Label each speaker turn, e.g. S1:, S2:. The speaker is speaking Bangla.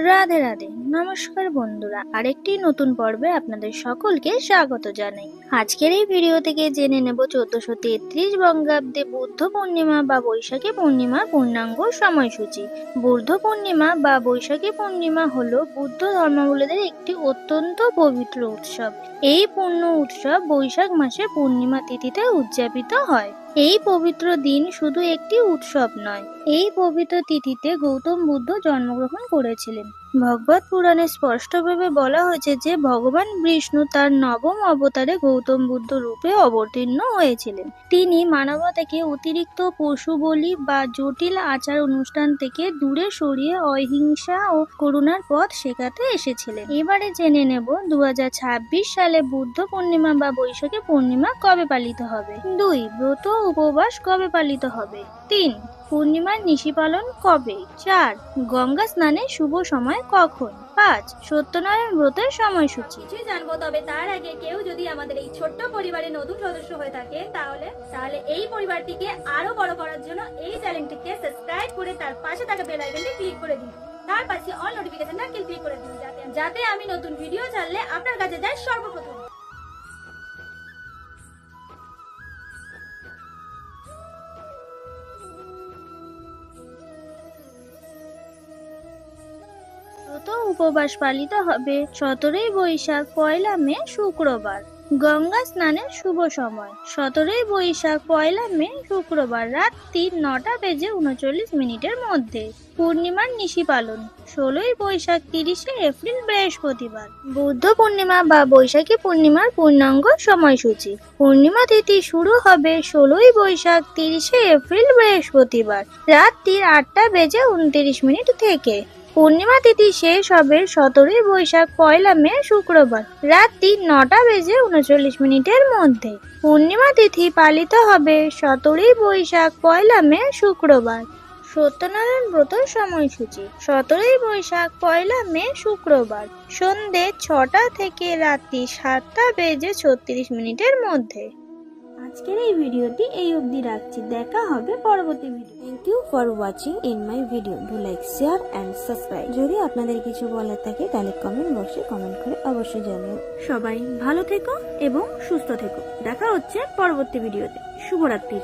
S1: রাধে রাধে, নমস্কার বন্ধুরা, আরেকটি নতুন পর্বে আপনাদের সকলকে স্বাগত জানাই। আজকের এই ভিডিও থেকে জেনে নেব 1433 বঙ্গাব্দে বুদ্ধ পূর্ণিমা বা বৈশাখী পূর্ণিমা পূর্ণাঙ্গ সময়সূচি। বুদ্ধ পূর্ণিমা বা বৈশাখী পূর্ণিমা হলো বুদ্ধ ধর্মাবলম্বীদের একটি অত্যন্ত পবিত্র উৎসব। এই পূর্ণ উৎসব বৈশাখ মাসের পূর্ণিমা তিথিতে উদযাপিত হয়। এই পবিত্র দিন শুধু একটি উৎসব নয়, এই পবিত্র তিথিতে গৌতম বুদ্ধ জন্মগ্রহণ করেছিলেন। ভগবত পুরাণে স্পষ্টভাবে বলা হয়েছে যে ভগবান বিষ্ণু তার নবম অবতারে গৌতম বুদ্ধ রূপে অবতীর্ণ হয়েছিলেন। তিনি মানবতাকে অতিরিক্ত পশু বলি বা জটিল আচার অনুষ্ঠান থেকে দূরে সরিয়ে অহিংসা ও করুণার পথ শেখাতে এসেছিলেন। এবারে জেনে নেব 2026 সালে বুদ্ধ পূর্ণিমা বা বৈশাখী পূর্ণিমা কবে পালিত হবে। 2. ব্রত উপবাস কবে পালিত হবে। 3. পূর্ণিমার নিশি পালন কবে। 4. গঙ্গা স্নানের শুভ সময় কখন। 5. সত্যনারায়ণ ব্রতের সময়সূচি।
S2: কিছুই জানবো, তবে তার আগে কেউ যদি আমাদের এই ছোট্ট পরিবারে নতুন সদস্য হয়ে থাকে তাহলে এই পরিবারটিকে আরো বড় করার জন্য এই চ্যানেলটিকে সাবস্ক্রাইব করে তার পাশে থাকা বেল আইকনটি ক্লিক করে দিন। তার পাশে অল নোটিফিকেশনটা ক্লিক করে দিন, যাতে আমি নতুন ভিডিও ছাড়লে আপনার কাছে যায় সর্বপ্রথম।
S1: ব্রত উপবাস পালিত হবে 17 বৈশাখ 1 মে শুক্রবার। গঙ্গা স্নানের শুভ সময় 17 বৈশাখ 1 মে শুক্রবার রাত্রি 9:39 মধ্যে। পূর্ণিমার নিশি পালন 16 বৈশাখ 30 এপ্রিল বৃহস্পতিবার। বৌদ্ধ পূর্ণিমা বা বৈশাখী পূর্ণিমার পূর্ণাঙ্গ সময়সূচি। পূর্ণিমা তিথি শুরু হবে 16 বৈশাখ 30 এপ্রিল বৃহস্পতিবার রাত্রি 8:29 থেকে। পূর্ণিমা তিথি শেষ হবে 17 বৈশাখ 1 মে শুক্রবার রাত্রি 9:39 মধ্যে। পূর্ণিমা তিথি পালিত হবে 17 বৈশাখ 1 মে শুক্রবার। সত্যনারায়ণ ব্রত সময়সূচি 17 বৈশাখ 1 মে শুক্রবার সন্ধে 6টা থেকে রাত্রি 7:36 মধ্যে। আজকের এই ভিডিওটি এই অবধি রাখছি, দেখা হবে পরবর্তী video.
S3: Thank you for watching in my video. Do like, share and subscribe. যদি আপনাদের কিছু বলার থাকে তাহলে কমেন্ট বক্সে কমেন্ট করে অবশ্যই জানিও।
S1: সবাই ভালো থেকো এবং সুস্থ থেকো। দেখা হচ্ছে পরবর্তী ভিডিওতে। শুভরাত্রি।